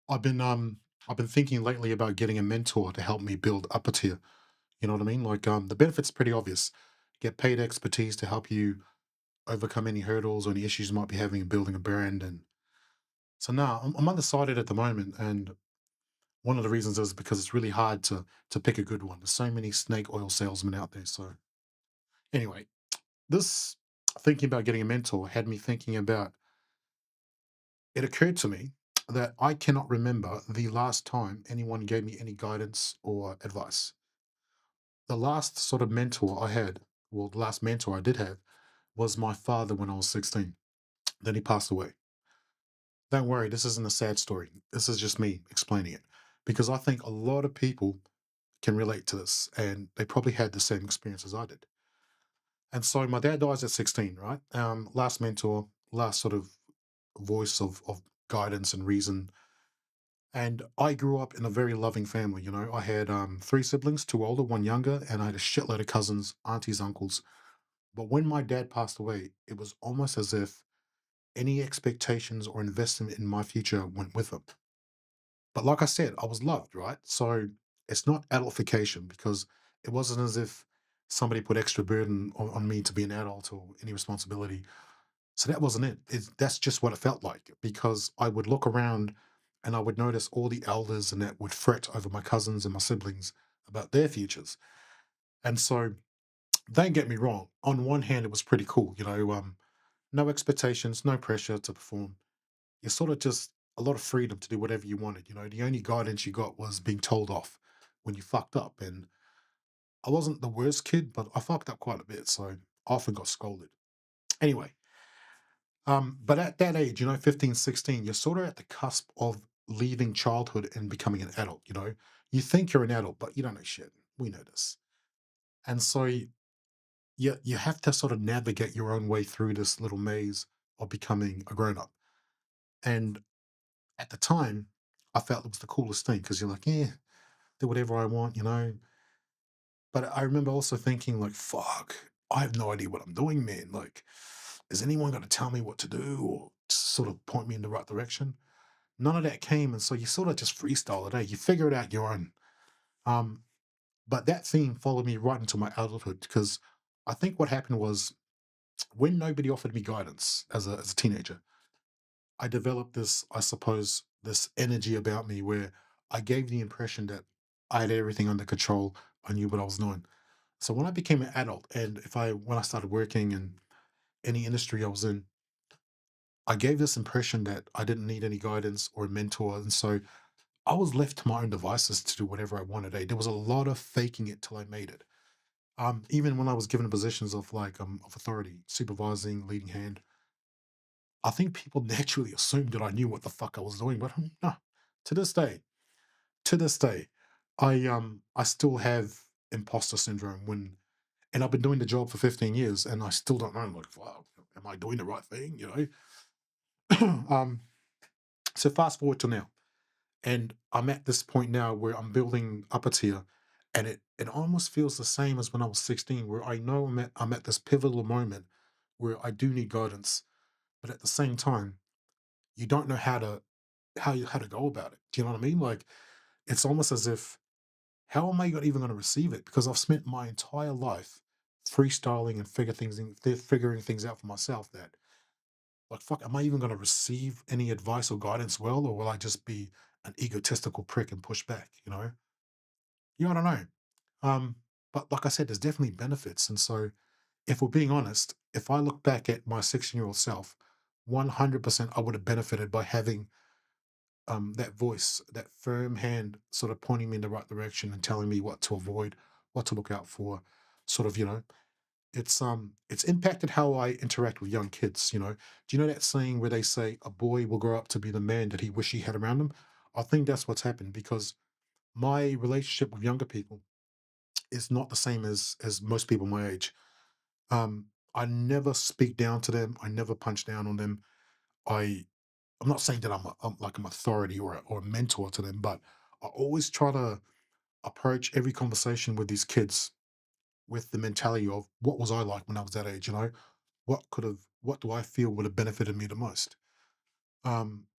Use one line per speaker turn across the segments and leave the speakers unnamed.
I've been I've been thinking lately about getting a mentor to help me build up a tier. You know what I mean? Like the benefits pretty obvious. Get paid expertise to help you overcome any hurdles or any issues you might be having in building a brand. And so now I'm undecided at the moment. And one of the reasons is because it's really hard to pick a good one. There's so many snake oil salesmen out there. So anyway, this thinking about getting a mentor had me thinking about it occurred to me that I cannot remember the last time anyone gave me any guidance or advice. The last sort of mentor I had, well, the last mentor I did have was my father when I was 16. Then he passed away. Don't worry, this isn't a sad story. This is just me explaining it because I think a lot of people can relate to this and they probably had the same experience as I did. And so my dad dies at 16, right? Last mentor, last sort of voice of guidance and reason. And I grew up in a very loving family. I had three siblings, two older, one younger, and I had a shitload of cousins, aunties, uncles. But when my dad passed away, it was almost as if any expectations or investment in my future went with him. But like I said, I was loved, right? So it's not adultification because it wasn't as if somebody put extra burden on me to be an adult or any responsibility. So that wasn't it. That's just what it felt like because I would look around and I would notice all the elders and that would fret over my cousins and my siblings about their futures. And so don't get me wrong. On one hand, it was pretty cool, no expectations, no pressure to perform. You sort of just a lot of freedom to do whatever you wanted. The only guidance you got was being told off when you fucked up. And I wasn't the worst kid, but I fucked up quite a bit. So I often got scolded. Anyway, but at that age, 15, 16, you're sort of at the cusp of leaving childhood and becoming an adult. You think you're an adult, but you don't know shit. We know this. And so you have to sort of navigate your own way through this little maze of becoming a grown up. And at the time, I felt it was the coolest thing because you're like, yeah, do whatever I want. But I remember also thinking, like, fuck, I have no idea what I'm doing, man. Like, is anyone going to tell me what to do or sort of point me in the right direction? None of that came. And so you sort of just freestyle it, eh? You figure it out your own. Um, but that theme followed me right into my adulthood because I think what happened was when nobody offered me guidance as a teenager, I developed this, I suppose, this energy about me where I gave the impression that I had everything under control. I knew what I was doing. So when I became an adult, and when I started working in any industry I was in, I gave this impression that I didn't need any guidance or a mentor, and so I was left to my own devices to do whatever I wanted. There was a lot of faking it till I made it. Even when I was given positions of of authority, supervising, leading hand, I think people naturally assumed that I knew what the fuck I was doing, but no. To this day, to this day, I still have imposter syndrome and I've been doing the job for 15 years and I still don't know. I'm like, wow, am I doing the right thing? um, so fast forward to now. And I'm at this point now where I'm building up a tier and it almost feels the same as when I was 16, where I know I'm at this pivotal moment where I do need guidance, but at the same time, you don't know how to go about it. Do you know what I mean? Like it's almost as if how am I even going to receive it? Because I've spent my entire life freestyling and figuring things out for myself. That like fuck, am I even going to receive any advice or guidance well, or will I just be an egotistical prick and push back? I don't know. Um, but like I said, there's definitely benefits, and so if we're being honest, if I look back at my 16-year-old self, 100% I would have benefited by having that voice, that firm hand sort of pointing me in the right direction and telling me what to avoid, what to look out for. Sort of, it's impacted how I interact with young kids. Do you know that saying where they say a boy will grow up to be the man that he wish he had around him? I think that's what's happened because my relationship with younger people is not the same as most people my age. I never speak down to them. I never punch down on them. I I'm not saying that I'm like an authority or a mentor to them, but I always try to approach every conversation with these kids with the mentality of what was I like when I was that age, what do I feel would have benefited me the most?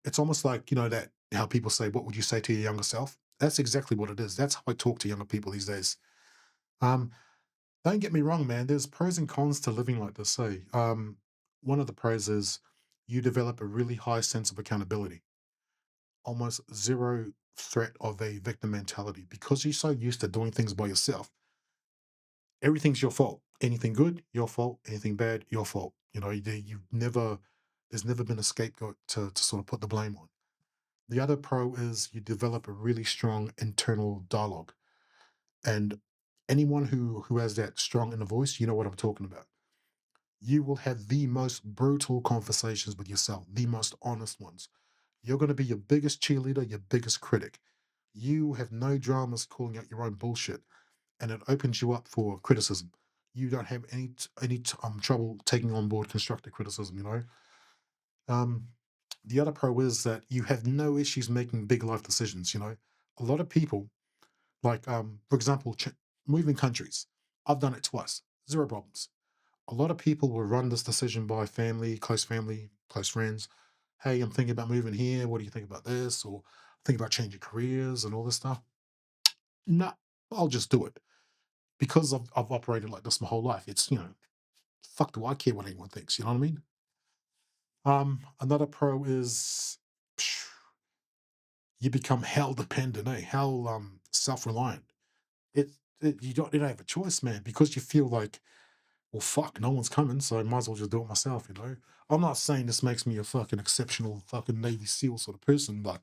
It's almost like, that How people say, "What would you say to your younger self?" That's exactly what it is. That's how I talk to younger people these days. Um, don't get me wrong, man. There's pros and cons to living like this. Say, one of the pros is you develop a really high sense of accountability, almost zero threat of a victim mentality because you're so used to doing things by yourself. Everything's your fault. Anything good, your fault. Anything bad, your fault. You've never, there's never been a scapegoat to sort of put the blame on. The other pro is you develop a really strong internal dialogue. And anyone who has that strong inner voice, you know what I'm talking about. You will have the most brutal conversations with yourself, the most honest ones. You're going to be your biggest cheerleader, your biggest critic. You have no dramas calling out your own bullshit, and it opens you up for criticism. You don't have any trouble taking on board constructive criticism. Um, the other pro is that you have no issues making big life decisions. A lot of people, like for example, moving countries. I've done it twice, zero problems. A lot of people will run this decision by family, close friends. Hey, I'm thinking about moving here. What do you think about this? Or think about changing careers and all this stuff. No, I'll just do it because I've operated like this my whole life. It's fuck do I care what anyone thinks? You know what I mean? Another pro is psh, you become hell dependent, hell self reliant. You don't have a choice, man, because you feel like, well, fuck, no one's coming, so I might as well just do it myself. I'm not saying this makes me a fucking exceptional fucking Navy SEAL sort of person, but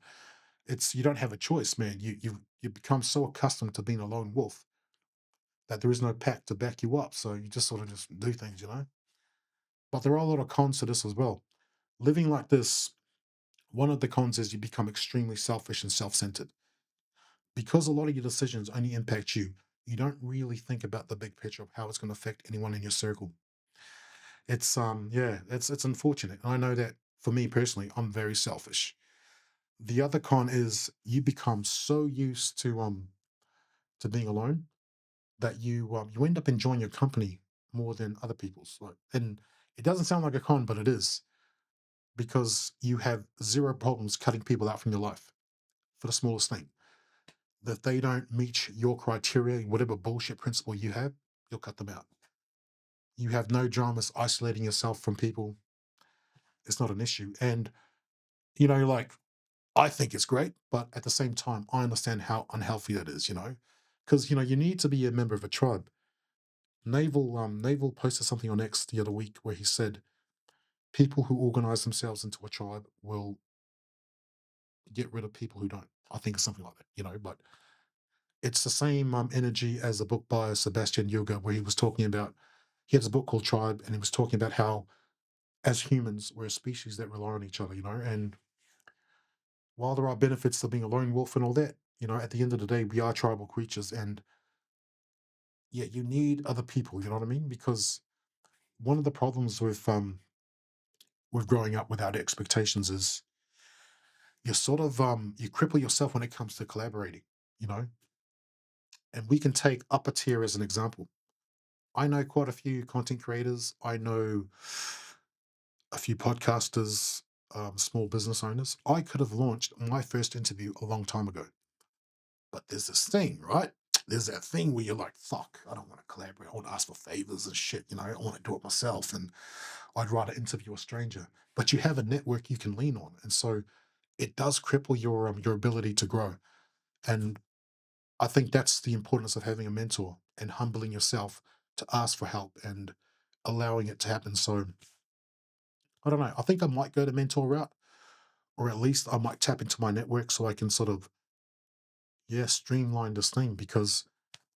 it's you don't have a choice, man. You become so accustomed to being a lone wolf that there is no pack to back you up, so you just sort of just do things. But there are a lot of cons to this as well. Living like this, one of the cons is you become extremely selfish and self-centered because a lot of your decisions only impact you. You don't really think about the big picture of how it's going to affect anyone in your circle. Yeah, it's unfortunate. I know that for me personally, I'm very selfish. The other con is you become so used to being alone that you end up enjoying your company more than other people's. And it doesn't sound like a con, but it is because you have zero problems cutting people out from your life for the smallest thing. That they don't meet your criteria, whatever bullshit principle you have, you'll cut them out. You have no dramas isolating yourself from people. It's not an issue. And like I think it's great, but at the same time, I understand how unhealthy that is. Because you need to be a member of a tribe. Naval posted something on X the other week where he said people who organize themselves into a tribe will get rid of people who don't. I think it's something like that. But it's the same energy as a book by Sebastian Yuga where he was talking about he has a book called Tribe, and he was talking about how as humans we're a species that rely on each other. And while there are benefits to being a lone wolf and all that, at the end of the day, we are tribal creatures, and yeah, you need other people. You know what I mean? Because one of the problems with growing up without expectations is you sort of you cripple yourself when it comes to collaborating. You know, and we can take upper tier as an example. I know quite a few content creators. I know a few podcasters, small business owners. I could have launched my first interview a long time ago. But there's this thing, right? There's that thing where you're like, fuck, I don't want to collaborate. I want to ask for favors and shit. I want to do it myself. And I'd rather interview a stranger. But you have a network you can lean on. And so it does cripple your ability to grow. And I think that's the importance of having a mentor and humbling yourself to ask for help and allowing it to happen. So I don't know. I think I might go the mentor route, or at least I might tap into my network so I can sort of, yeah, streamline this thing because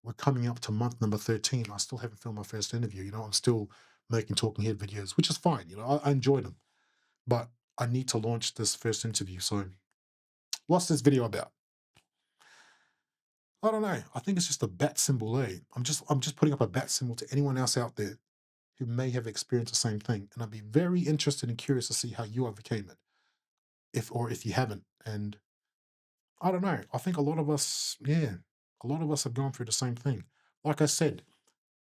we're coming up to month number 13. I still haven't filmed my first interview. I'm still making talking head videos, which is fine. I enjoy them, but I need to launch this first interview. So, what's this video about? I don't know. I think it's just a bat symbol, eh? I'm just putting up a bat symbol to anyone else out there who may have experienced the same thing, and I'd be very interested and curious to see how you overcame it, if you haven't. And I don't know. I think a lot of us, yeah, a lot of us have gone through the same thing. Like I said,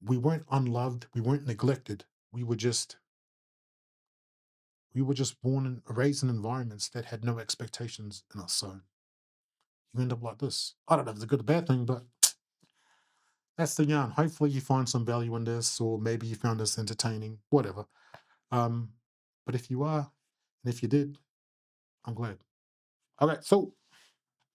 we weren't unloved, we weren't neglected. We were just We were just born and raised in environments that had no expectations in us. So you end up like this. I don't know if it's a good or bad thing, but that's the yarn. Hopefully you find some value in this, or maybe you found this entertaining, whatever. Um, but if you are, and if you did, I'm glad. All right, so